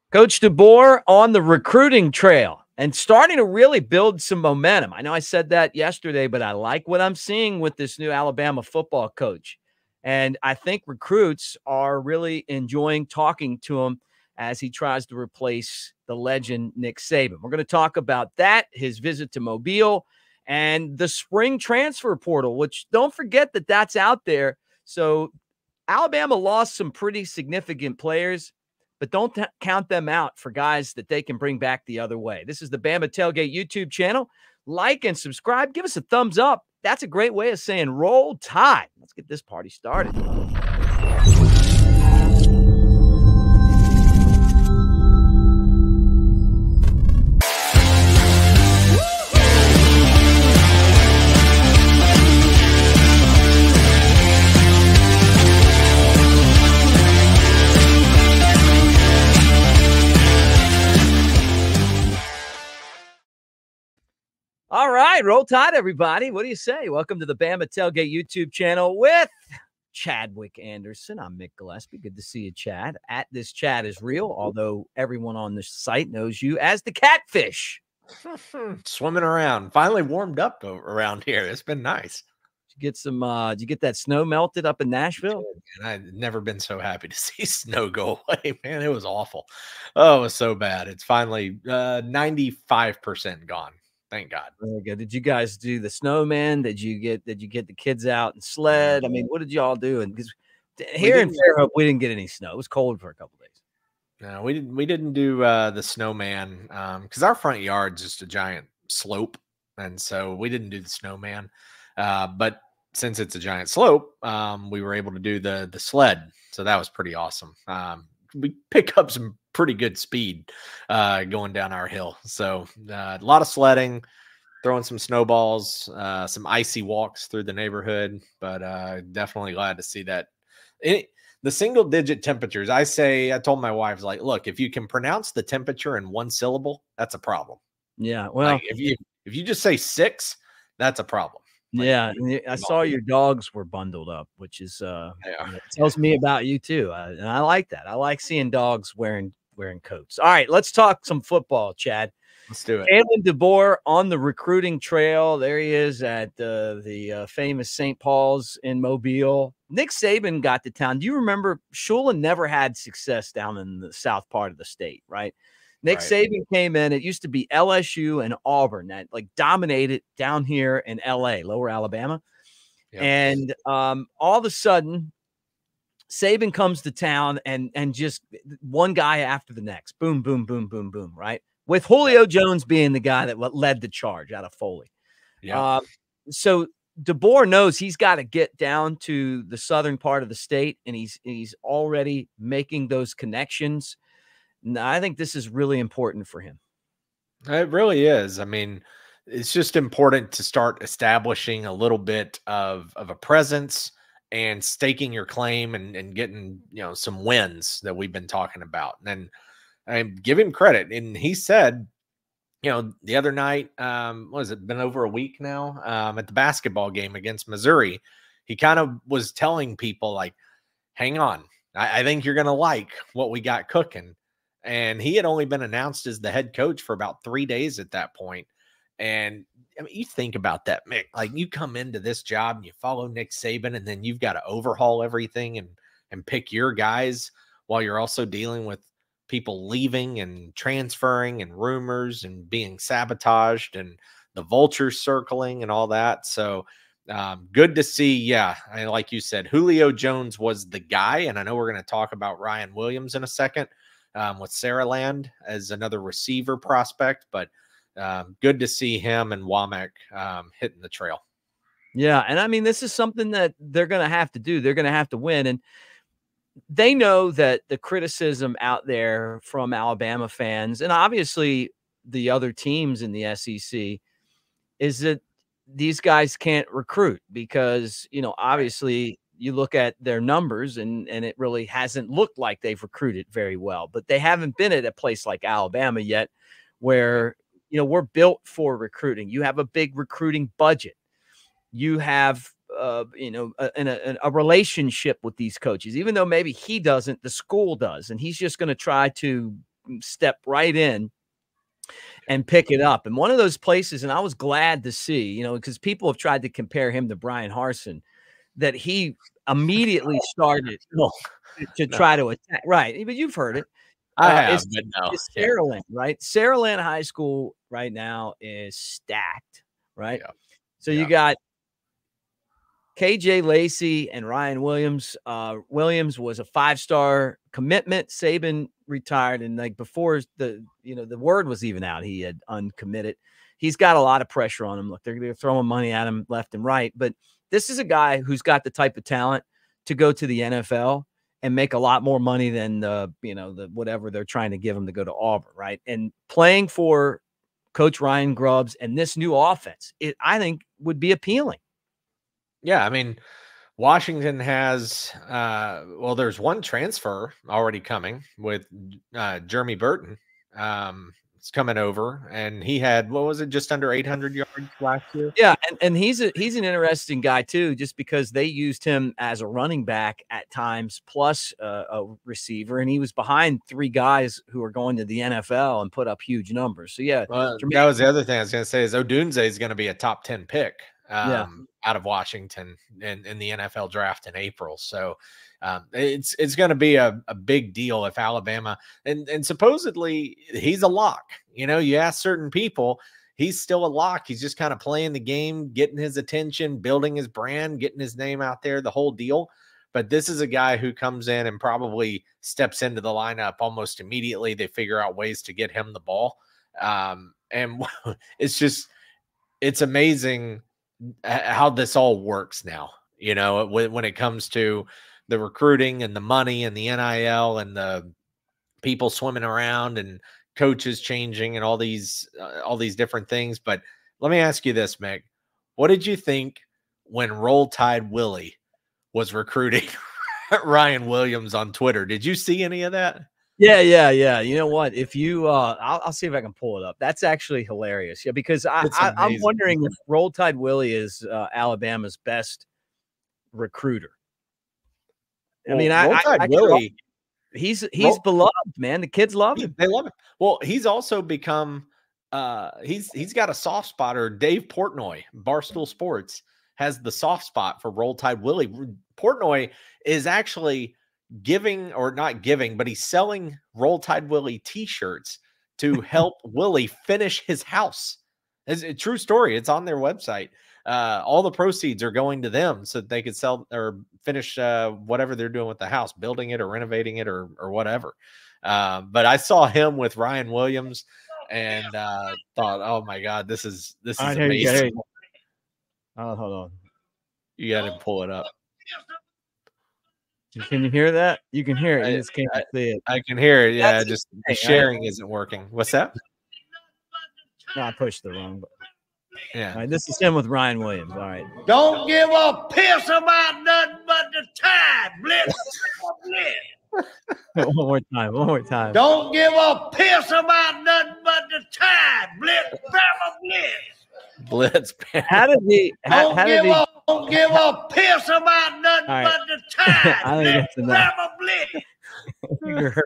Coach DeBoer on the recruiting trail and starting to really build some momentum. I know I said that yesterday, but I like what I'm seeing with this new Alabama football coach. And I think recruits are really enjoying talking to him as he tries to replace the legend Nick Saban. We're going to talk about that, his visit to Mobile, and the spring transfer portal, which don't forget that that's out there. So Alabama lost some pretty significant players, but don't count them out for guys that they can bring back the other way. This is the Bama Tailgate YouTube channel. Like and subscribe. Give us a thumbs up. That's a great way of saying roll tide. Let's get this party started. All right, roll tide, everybody. What do you say? Welcome to the Bama Tailgate YouTube channel with Chadwick Anderson. I'm Mick Gillispie. Good to see you, Chad. At this Chad is real, although everyone on this site knows you as the Catfish. Swimming around. Finally warmed up around here. It's been nice. Did you get some? Did you get that snow melted up in Nashville? And I've never been so happy to see snow go away, man. It was awful. Oh, it was so bad. It's finally 95% gone. Thank God. Very good. Did you guys do the snowman? Did you get the kids out and sled? I mean, what did y'all do? And because here in Fairhope, we didn't get any snow. It was cold for a couple days. No, we didn't do the snowman because our front yard's just a giant slope, and so we didn't do the snowman. But since it's a giant slope, we were able to do the sled, so that was pretty awesome. We pick up some pretty good speed going down our hill. So a lot of sledding, throwing some snowballs, some icy walks through the neighborhood, but definitely glad to see that. The single digit temperatures, I told my wife, like, look, if you can pronounce the temperature in one syllable, that's a problem. Yeah. Well, like if you just say 6, that's a problem. Like, yeah, I saw your dogs were bundled up, which is tells me about you too. And I like that. I like seeing dogs wearing coats. All right, let's talk some football, Chad. Let's do it. Kalen DeBoer on the recruiting trail. There he is at the famous St. Paul's in Mobile. Nick Saban got to town. Do you remember Shula never had success down in the south part of the state, right? Nick Saban came in. It used to be LSU and Auburn that like dominated down here in LA, Lower Alabama. Yep. And all of a sudden, Saban comes to town and just one guy after the next. Boom, boom, boom, boom, boom, right? With Julio Jones being the guy that led the charge out of Foley. Yeah. So DeBoer knows he's got to get down to the southern part of the state, and he's already making those connections. I think this is really important for him. It really is. I mean, it's just important to start establishing a little bit of a presence and staking your claim and getting, some wins that we've been talking about. And I give him credit. And he said, the other night, what has it been over a week now, at the basketball game against Missouri, he kind of was telling people like, hang on, I think you're going to like what we got cooking. And he had only been announced as the head coach for about 3 days at that point. And I mean, you think about that, Mick, like you come into this job and you follow Nick Saban, and then you've got to overhaul everything and pick your guys while you're also dealing with people leaving and transferring and rumors and being sabotaged and the vultures circling and all that. So good to see. Yeah. Like you said, Julio Jones was the guy. And I know we're going to talk about Ryan Williams in a second. With Saraland as another receiver prospect, but good to see him and Womack hitting the trail. Yeah, and I mean, this is something that they're going to have to do. They're going to have to win, and they know that the criticism out there from Alabama fans, and obviously the other teams in the SEC, is that these guys can't recruit because, obviously – you look at their numbers and it really hasn't looked like they've recruited very well, but they haven't been at a place like Alabama yet where, we're built for recruiting. You have a big recruiting budget. You have, a relationship with these coaches, even though maybe he doesn't, the school does. And he's just going to try to, step right in and pick it up. And one of those places, and I was glad to see, you know, because people have tried to compare him to Brian Harsin, that he immediately started to No. try to attack. Right. But you've heard it. I have, but no. It's Saraland, right? Saraland High School right now is stacked, right? Yeah. So you got KJ Lacey and Ryan Williams. Williams was a 5-star commitment. Saban retired, and like before the word was even out, he had uncommitted. He's got a lot of pressure on him. Look, they're throwing money at him left and right, but this is a guy who's got the type of talent to go to the NFL and make a lot more money than the whatever they're trying to give him to go to Auburn, right? And playing for Coach Ryan Grubbs and this new offense, I think would be appealing. Yeah, I mean, Washington has there's one transfer already coming with Jeremy Burton. It's coming over, and he had, what was it, just under 800 yards last year? Yeah, and he's an interesting guy too, just because they used him as a running back at times, plus a receiver, and he was behind 3 guys who are going to the NFL and put up huge numbers. So yeah, that was the other thing I was going to say is Odunze is going to be a top 10 pick out of Washington in the NFL draft in April. So it's going to be a big deal if Alabama, and supposedly he's a lock. You know, you ask certain people, he's still a lock. He's just kind of playing the game, getting his attention, building his brand, getting his name out there, the whole deal. But this is a guy who comes in and probably steps into the lineup almost immediately. They figure out ways to get him the ball. And it's amazing how this all works now, you know, when it comes to the recruiting and the money and the NIL and the people swimming around and coaches changing and all these different things. But let me ask you this, Mick, what did you think when Roll Tide Willie was recruiting Ryan Williams on Twitter? Did you see any of that? Yeah. You know what? If you, I'll see if I can pull it up. That's actually hilarious. Yeah, because I'm wondering if Roll Tide Willie is Alabama's best recruiter. I mean, Roll Tide Willie, he's beloved, man. The kids love him. They love him. Well, he's also become he's got a soft spot, or Dave Portnoy, Barstool Sports, has the soft spot for Roll Tide Willie. Portnoy is actually giving, or not giving, but he's selling Roll Tide Willie t-shirts to help Willie finish his house. It's a true story. It's on their website. All the proceeds are going to them so that they could sell or finish whatever they're doing with the house, building it or renovating it or whatever. But I saw him with Ryan Williams and thought, oh my God, this is amazing. Oh, hold on. You got to pull it up. Can you hear that? You can hear it. You just can't see it. I can hear it. Yeah, just the sharing isn't working. What's that? No, I pushed the wrong button. Yeah. All right, this is him with Ryan Williams. All right. Don't give a piss about nothing but the Tide, Blitz. One more time. Don't give a piss about nothing but the Tide, Blitz. Blitz. How did he? Don't give a piss about nothing but the Tide. I think that's enough. You're hurt.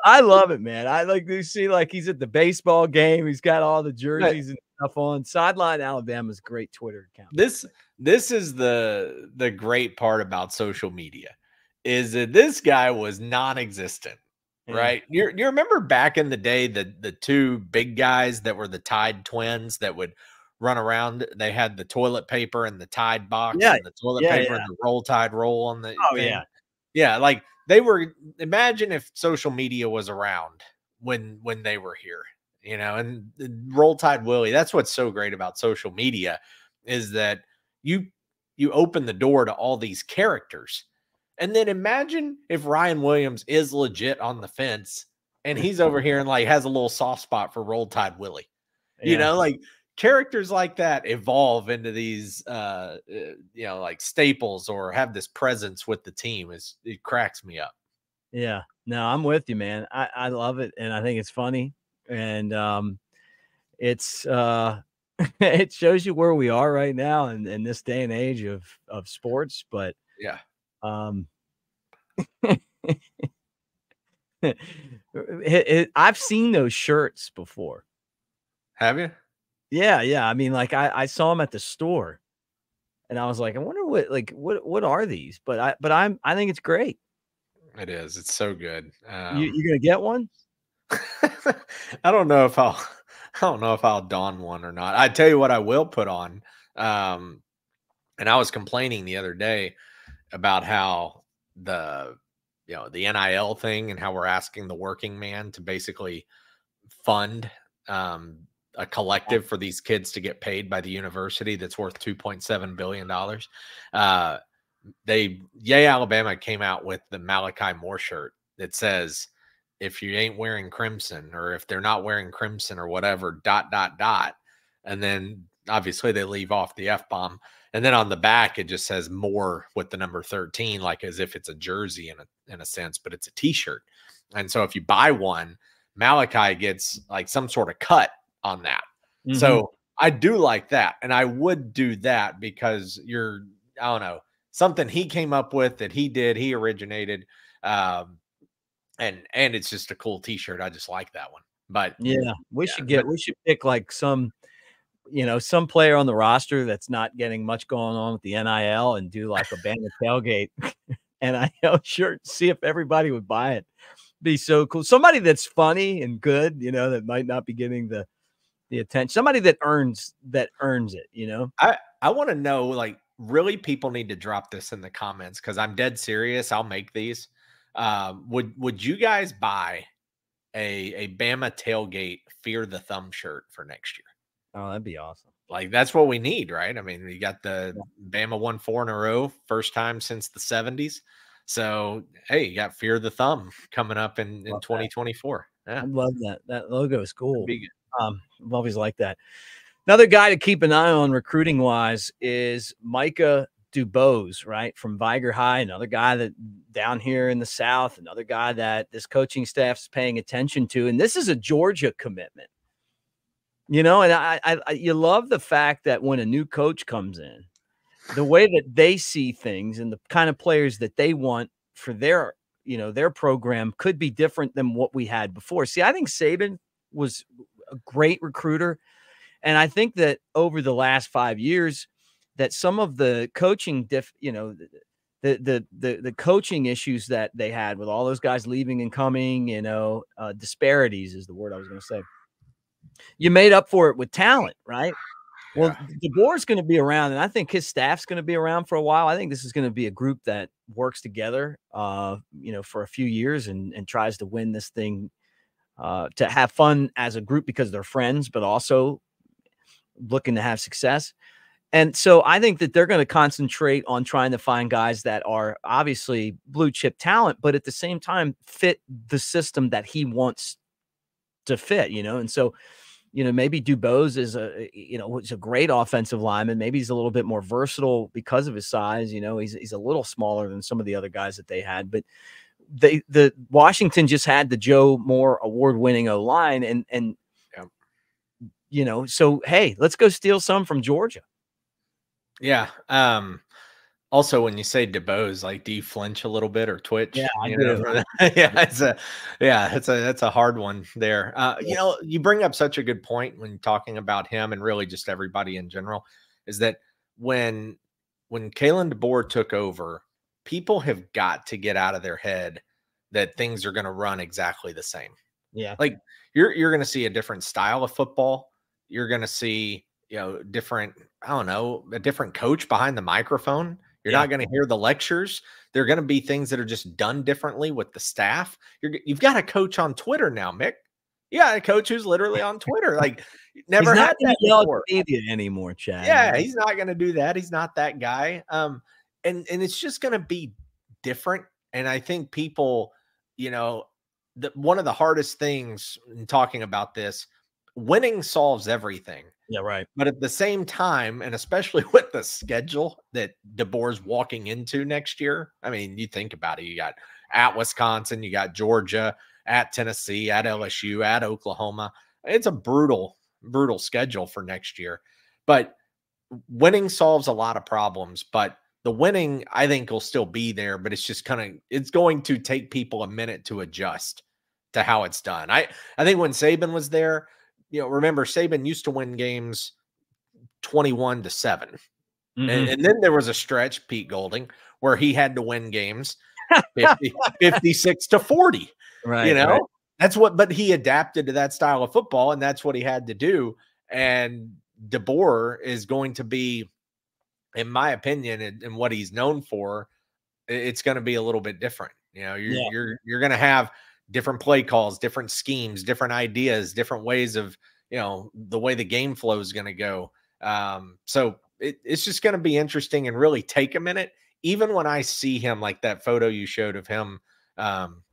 I love it, man. I like to see like he's at the baseball game. He's got all the jerseys and stuff on. Sideline Alabama's great Twitter account. This is the great part about social media, is that this guy was non-existent. Right. You remember back in the day, the 2 big guys that were the Tide twins that would run around. They had the toilet paper and the Tide box and the toilet paper and the Roll Tide roll on the thing. Yeah, like they were. Imagine if social media was around when they were here, you know. And Roll Tide Willie, that's what's so great about social media, is that you open the door to all these characters. And then imagine if Ryan Williams is legit on the fence and he's over here and like has a little soft spot for Roll Tide Willie. You know, like characters like that evolve into these, like staples, or have this presence with the team. It cracks me up. Yeah, no, I'm with you, man. I love it. And I think it's funny. And it's it shows you where we are right now in this day and age of sports. But yeah. Um, I've seen those shirts before. Have you? Yeah, yeah. I mean, like I saw them at the store, and I was like, I wonder what are these? But I think it's great. It is. It's so good. You gonna get one? I don't know if I'll don one or not. I tell you what I will put on. And I was complaining the other day about how the NIL thing and how we're asking the working man to basically fund a collective for these kids to get paid by the university that's worth $2.7 billion. Alabama came out with the Malachi Moore shirt that says, if you ain't wearing crimson, or if they're not wearing crimson or whatever, ... And then obviously they leave off the F-bomb. And then on the back, it just says more with the number 13, like as if it's a jersey in a sense, but it's a t-shirt. And so if you buy one, Malachi gets like some sort of cut on that. Mm-hmm. So I do like that. And I would do that because I don't know, something he came up with that he originated. And it's just a cool t-shirt. I just like that one. But yeah, we should pick like some player on the roster that's not getting much going on with the NIL and do like a Bama Tailgate NIL shirt. See if everybody would buy it. Be so cool. Somebody that's funny and good, that might not be getting the attention. Somebody that earns it. I want to know, like, really, people need to drop this in the comments because I'm dead serious. I'll make these. Would you guys buy a Bama Tailgate Fear the Thumb shirt for next year? Oh, that'd be awesome. Like, that's what we need, right? I mean, we got Bama won 4 in a row, first time since the 70s. So, hey, you got Fear the Thumb coming up in 2024. Yeah. I love that. That logo is cool. I've always liked that. Another guy to keep an eye on recruiting wise is Micah Dubose, right, from Viger High. Another guy that down here in the South, another guy that this coaching staff's paying attention to. And this is a Georgia commitment. And I you love the fact that when a new coach comes in, the way that they see things and the kind of players that they want for their program could be different than what we had before. See, I think Saban was a great recruiter. And I think that over the last 5 years that some of the coaching the coaching issues that they had with all those guys leaving and coming, disparities is the word I was going to say. You made up for it with talent, right? Well, DeBoer's going to be around, and I think his staff's going to be around for a while. I think this is going to be a group that works together, for a few years and tries to win this thing, to have fun as a group because they're friends, but also looking to have success. And so I think that they're going to concentrate on trying to find guys that are obviously blue chip talent, but at the same time fit the system that he wants to fit, and so, maybe Dubose is was a great offensive lineman. Maybe he's a little bit more versatile because of his size. He's a little smaller than some of the other guys that they had, but the Washington just had the Joe Moore award-winning O-line and so, hey, let's go steal some from Georgia. Yeah. Also, when you say DeBose, like, do you flinch a little bit or twitch? Yeah, I do. That's a hard one there. You bring up such a good point when talking about him and really just everybody in general, is that when Kalen DeBoer took over, people have got to get out of their head that things are going to run exactly the same. Yeah. Like, you're going to see a different style of football. You're going to see, different, a different coach behind the microphone. You're not going to hear the lectures. There are going to be things that are just done differently with the staff. You've got a coach on Twitter now, Mick. Yeah, a coach who's literally on Twitter. Like, never had that before. Media anymore, Chad. Yeah, he's not going to do that. He's not that guy. And it's just going to be different. And I think people, one of the hardest things in talking about this, winning solves everything. Yeah, right. But at the same time, and especially with the schedule that DeBoer's walking into next year, I mean, you think about it. You got at Wisconsin, you got Georgia, at Tennessee, at LSU, at Oklahoma. It's a brutal, brutal schedule for next year. But winning solves a lot of problems. But The winning, I think, will still be there, but it's just it's going to take people a minute to adjust to how it's done. I think when Saban was there, remember Saban used to win games 21-7. And then there was a stretch, Pete Golding, where he had to win games 56-40. Right. Right. But he adapted to that style of football, and that's what he had to do. And DeBoer is going to be, in my opinion, and what he's known for, it's going to be a little bit different. You're going to have different play calls, different schemes, different ideas, different ways of, the way the game flow is going to go. So it's just going to be interesting and really take a minute. Even when I see him, like that photo you showed of him,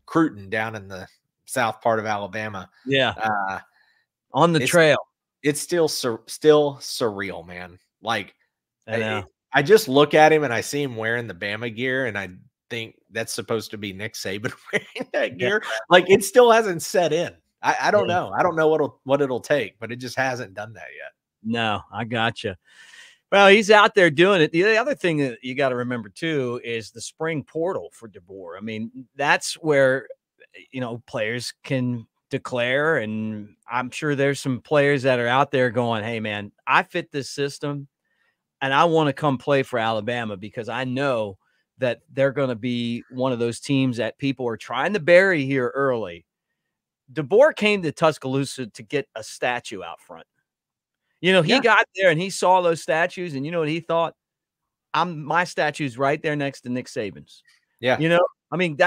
Cruton down in the south part of Alabama. Yeah. On the trail. It's still surreal, man. Like, I know. I just look at him and I see him wearing the Bama gear, and I think that's supposed to be Nick Saban wearing that gear. Like, it still hasn't set in. I don't know. I don't know what it'll take, but it just hasn't done that yet. No, I gotcha. Well, he's out there doing it. The other thing that you got to remember too is the spring portal for DeBoer. I mean, that's where players can declare, and I'm sure there's some players that are out there going, "Hey, man, I fit this system, and I want to come play for Alabama because I know that they're going to be one of those teams that people are trying to bury here early." DeBoer came to Tuscaloosa to get a statue out front. He got there and he saw those statues, and you know what he thought? My statue's right there next to Nick Saban's. Yeah. I mean,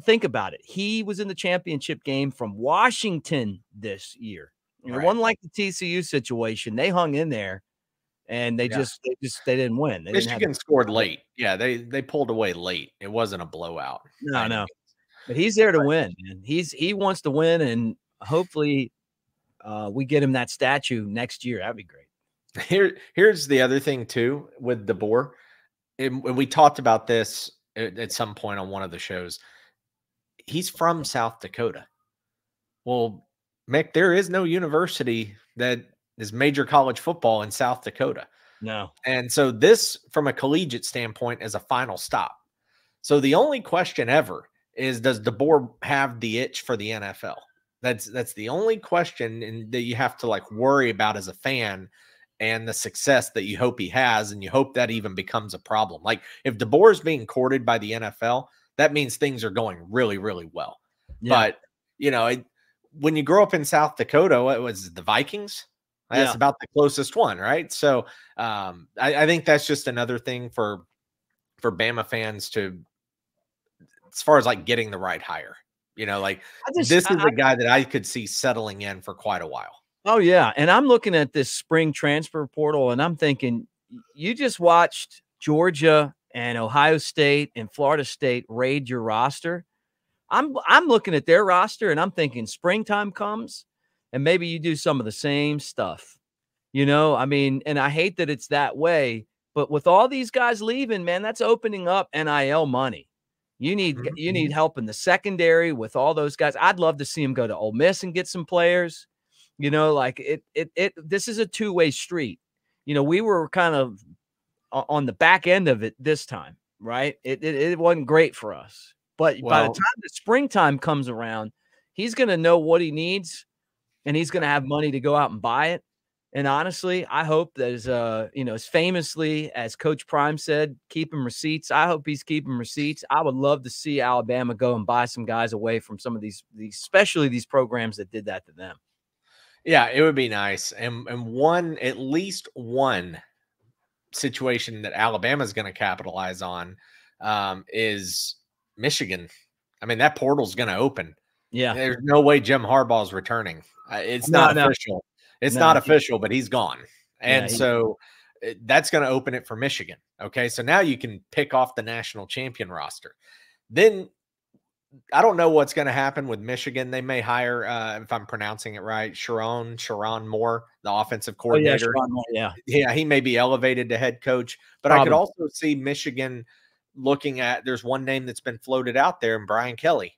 think about it. He was in the championship game from Washington this year. It wasn't like the TCU situation. They hung in there, and they didn't win. Michigan scored late. Yeah, they pulled away late. It wasn't a blowout. No. But he's there to win, and he wants to win, and hopefully we get him that statue next year. That'd be great. Here's the other thing too with DeBoer, and we talked about this at some point on one of the shows. He's from South Dakota. Well, Mick, there is no university that is major college football in South Dakota. No. And so this, from a collegiate standpoint, is a final stop. So the only question ever is, does DeBoer have the itch for the NFL? That's the only question that you have to worry about as a fan, and the success that you hope he has, and you hope that even becomes a problem. Like, if DeBoer is being courted by the NFL, that means things are going really, really well. Yeah. But when you grow up in South Dakota, what was it, the Vikings? That's about the closest one, right? So I think that's just another thing for Bama fans to, as far as getting the right hire. This is a guy that I could see settling in for quite a while. Oh, yeah. And I'm looking at this spring transfer portal, and I'm thinking, you just watched Georgia and Ohio State and Florida State raid your roster. I'm looking at their roster, and I'm thinking springtime comes, and maybe you do some of the same stuff. I mean, and I hate that it's that way, but with all these guys leaving, man, that's opening up NIL money. You need help in the secondary with all those guys. I'd love to see him go to Ole Miss and get some players. This is a two-way street. We were kind of on the back end of it this time, right? It wasn't great for us. But by the time the springtime comes around, he's going to know what he needs, and he's going to have money to go out and buy it. And honestly, I hope that as famously as Coach Prime said, keeping receipts. I hope he's keeping receipts. I would love to see Alabama go and buy some guys away from some of these especially these programs that did that to them. Yeah, it would be nice. And at least one situation that Alabama is going to capitalize on is Michigan. I mean, that portal's going to open. Yeah. There's no way Jim Harbaugh's returning. It's not official. It's not official, but he's gone. And so that's going to open it for Michigan. Okay. So now you can pick off the national champion roster. Then I don't know what's going to happen with Michigan. They may hire, if I'm pronouncing it right, Sharon Moore, the offensive coordinator. Yeah, he may be elevated to head coach. But I could also see Michigan looking at, there's one name that's been floated out there, and Brian Kelly,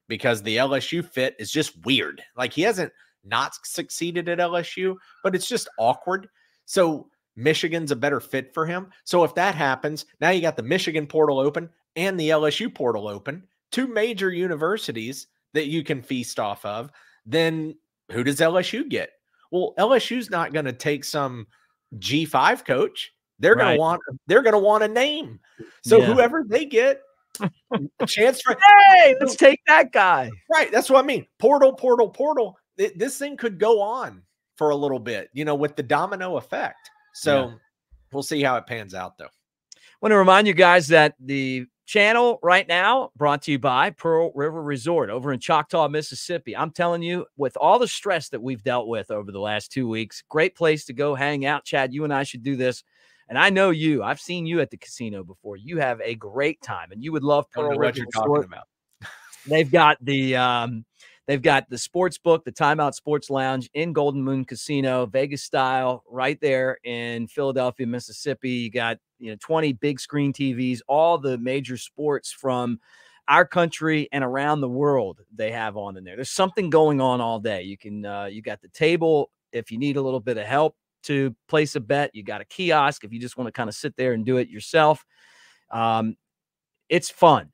because the LSU fit is just weird. He hasn't not succeeded at LSU, but it's just awkward. So Michigan's a better fit for him. So if that happens, now you got the Michigan portal open and the LSU portal open, two major universities that you can feast off of. Then who does LSU get? Well, LSU's not going to take some G5 coach. They're going to want a name. So whoever they get, a chance for, hey, let's take that guy. Right. That's what I mean. Portal. This thing could go on for a little bit, with the domino effect. So we'll see how it pans out, though. I want to remind you guys that the channel right now brought to you by Pearl River Resort over in Choctaw, Mississippi. I'm telling you, with all the stress that we've dealt with over the last 2 weeks, great place to go hang out. Chad, you and I should do this. And I know you. I've seen you at the casino before. You have a great time, and you would love Pearl River what you're Resort. Talking about. They've got the sports book, the Timeout Sports Lounge in Golden Moon Casino, Vegas style, right there in Philadelphia, Mississippi. You got 20 big screen TVs, all the major sports from our country and around the world they have on in there. There's something going on all day. You can you got the table if you need a little bit of help to place a bet. You got a kiosk if you just want to kind of sit there and do it yourself. It's fun.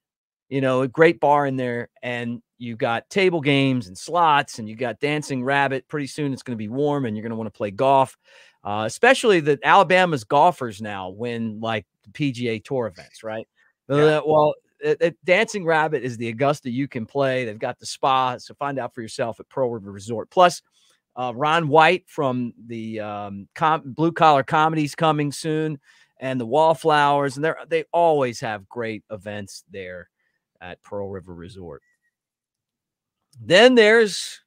A great bar in there, and you got table games and slots, and you got Dancing Rabbit. Pretty soon it's going to be warm, and you're going to want to play golf, especially that Alabama's golfers now win like the PGA Tour events, right? Yeah. Dancing Rabbit is the Augusta you can play. They've got the spa, so find out for yourself at Pearl River Resort. Plus, Ron White from the Blue Collar Comedy's coming soon, and the Wallflowers, and they always have great events there at Pearl River Resort. Then there's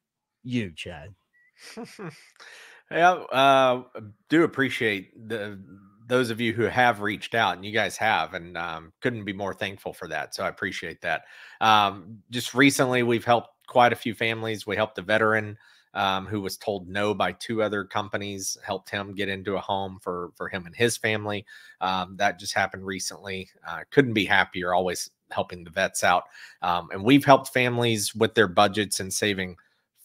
you, Chad. Yeah, do appreciate those of you who have reached out, and you guys have, and couldn't be more thankful for that. So I appreciate that. Just recently, we've helped quite a few families. We helped a veteran who was told no by 2 other companies, helped him get into a home for him and his family. That just happened recently. Couldn't be happier, always helping the vets out. And we've helped families with their budgets and saving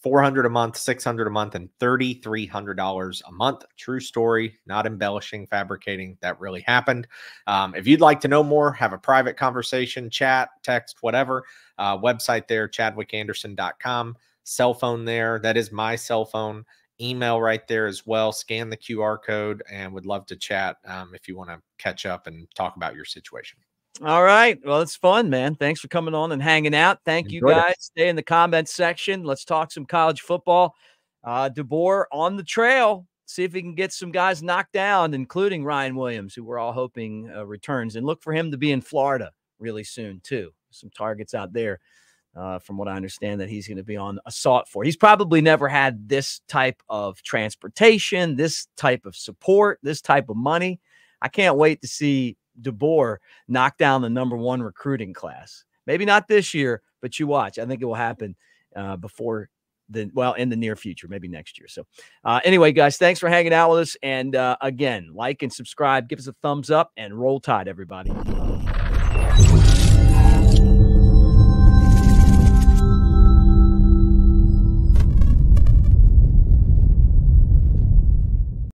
$400 a month, $600 a month, and $3,300 a month. True story, not embellishing, fabricating. That really happened. If you'd like to know more, have a private conversation, chat, text, whatever, website there, chadwickanderson.com. Cell phone there. That is my cell phone. Email right there as well. Scan the QR code, and would love to chat if you want to catch up and talk about your situation. All right. Well, it's fun, man. Thanks for coming on and hanging out. Thank you, guys. Stay in the comments section. Let's talk some college football. DeBoer on the trail. See if he can get some guys knocked down, including Ryan Williams, who we're all hoping returns. And look for him to be in Florida really soon, too. Some targets out there. From what I understand, that he's going to be on a sought for. He's probably never had this type of transportation, this type of support, this type of money. I can't wait to see DeBoer knock down the #1 recruiting class. Maybe not this year, but you watch. I think it will happen in the near future, maybe next year. So anyway, guys, thanks for hanging out with us. And again, like and subscribe, give us a thumbs up, and roll tide, everybody.